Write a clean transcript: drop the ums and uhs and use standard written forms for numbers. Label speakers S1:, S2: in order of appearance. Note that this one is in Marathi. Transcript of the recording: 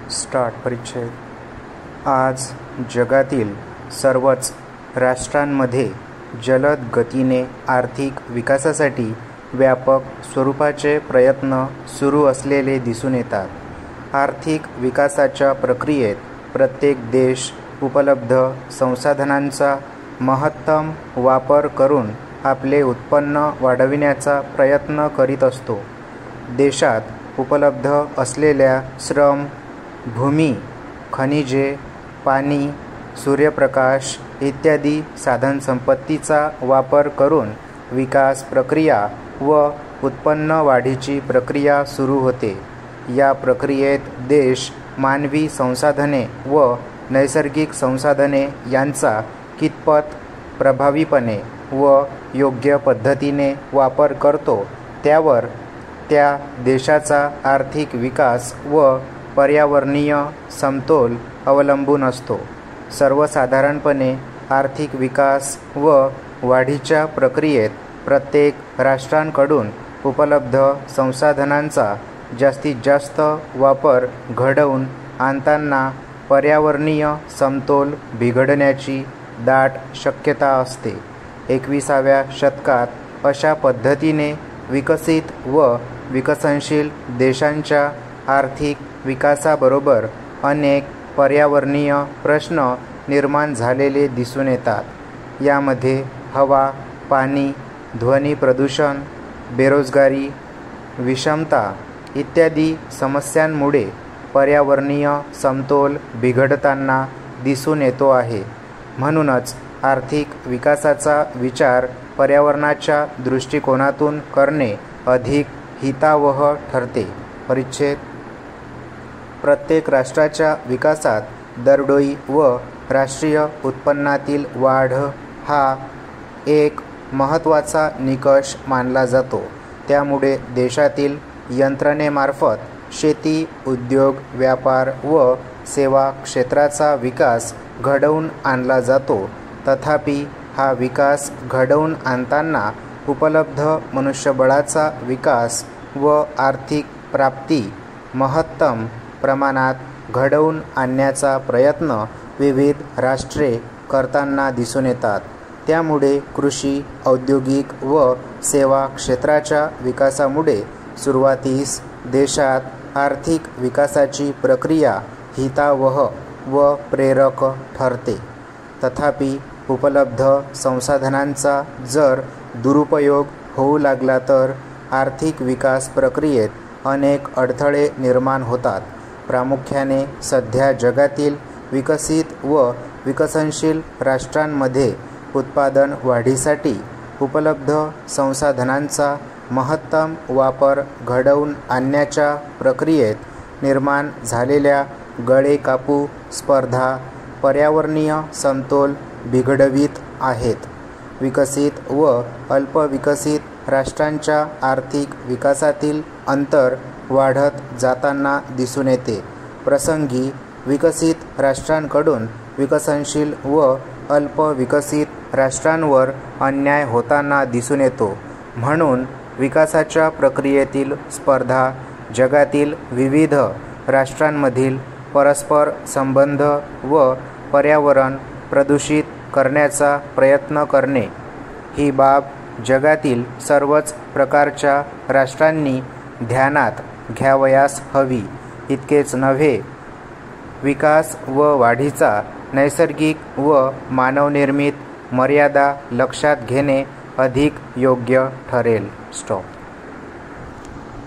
S1: परिच्छेद. आज जगातील सर्वच राष्ट्रांमध्ये जलद गतीने आर्थिक विकासासाठी व्यापक स्वरूपाचे प्रयत्न सुरू असलेले दिसून येतात. आर्थिक विकासाच्या प्रक्रियेत प्रत्येक देश उपलब्ध संसाधनांचा महत्तम वापर करून आपले उत्पन्न वाढविण्याचा प्रयत्न करीत असतो. देशात उपलब्ध असलेल्या श्रम, भूमी, खनिजे, पाणी, सूर्यप्रकाश इत्यादी साधनसंपत्तीचा वापर करून विकास प्रक्रिया व उत्पन्न वाढीची प्रक्रिया सुरू होते. या प्रक्रियेत देश मानवी संसाधने व नैसर्गिक संसाधने यांचा कितपत प्रभावीपणे व योग्य पद्धतीने वापर करतो त्यावर त्या देशाचा आर्थिक विकास व पर्यावरणीय समतोल अवलंबून असतो. सर्वसाधारणपणे आर्थिक विकास व वाढीच्या प्रक्रियेत प्रत्येक राष्ट्रांकडून उपलब्ध संसाधनांचा जास्तीत जास्त वापर घडवून आणताना पर्यावरणीय समतोल बिघडण्याची दाट शक्यता असते. 21व्या शतकात अशा पद्धतीने विकसित व विकसनशील देशांच्या आर्थिक विकासाबरोबर अनेक पर्यावरणीय प्रश्न निर्माण झालेले दिसून येतात. यामध्ये हवा, पाणी, ध्वनी प्रदूषण, बेरोजगारी, विषमता इत्यादी समस्यांमुळे पर्यावरणीय समतोल बिघडताना दिसून येतो आहे. म्हणूनच आर्थिक विकासाचा विचार पर्यावरणाच्या दृष्टिकोनातून करणे अधिक हितावह ठरते. परिच्छेद. प्रत्येक राष्ट्राच्या विकासात दरडोई व राष्ट्रीय उत्पन्नातील वाढ हा एक महत्त्वाचा निकष मानला जातो. त्यामुळे देशातील यंत्रणेमार्फत शेती, उद्योग, व्यापार व सेवा क्षेत्राचा विकास घडवून आणला जातो. तथापि हा विकास घडवून आणताना उपलब्ध मनुष्यबळाचा विकास व आर्थिक प्राप्ती महत्तम प्रमाणात घडवून आणण्याचा प्रयत्न विविध राष्ट्रे करताना दिसून येतात. त्यामुळे कृषी, औद्योगिक व सेवा क्षेत्राच्या विकासामुळे सुरुवातीस देशात आर्थिक विकासाची प्रक्रिया हितावह व प्रेरक ठरते. तथापि उपलब्ध संसाधनांचा जर दुरुपयोग होऊ लागला तर आर्थिक विकास प्रक्रियेत अनेक अडथळे निर्माण होतात. प्रामुख्याने सध्या जगातील विकसित व विकसनशील राष्ट्रांमध्ये उत्पादन वाढीसाठी उपलब्ध संसाधनांचा महत्तम वापर घडवून आणण्याच्या प्रक्रियेत निर्माण झालेल्या गळेकापू स्पर्धा पर्यावरणीय समतोल बिघडवीत आहेत. विकसित व अल्पविकसित राष्ट्रांच्या आर्थिक विकासातील अंतर वाढत जाताना दिसून येते. प्रसंगी विकसित राष्ट्रांकडून विकसनशील व अल्पविकसित राष्ट्रांवर अन्याय होताना दिसून येतो. म्हणून विकासाच्या प्रक्रियेतील स्पर्धा जगातील विविध राष्ट्रांमधील परस्पर संबंध व पर्यावरण प्रदूषित करण्याचा प्रयत्न करणे ही बाब जगातील सर्वच प्रकारच्या राष्ट्रांनी ध्यानात घ्यावयास हवी. इतकेच नव्हे, विकास व वाढीचा नैसर्गिक व मानवनिर्मित मर्यादा लक्षात घेणे अधिक योग्य ठरेल.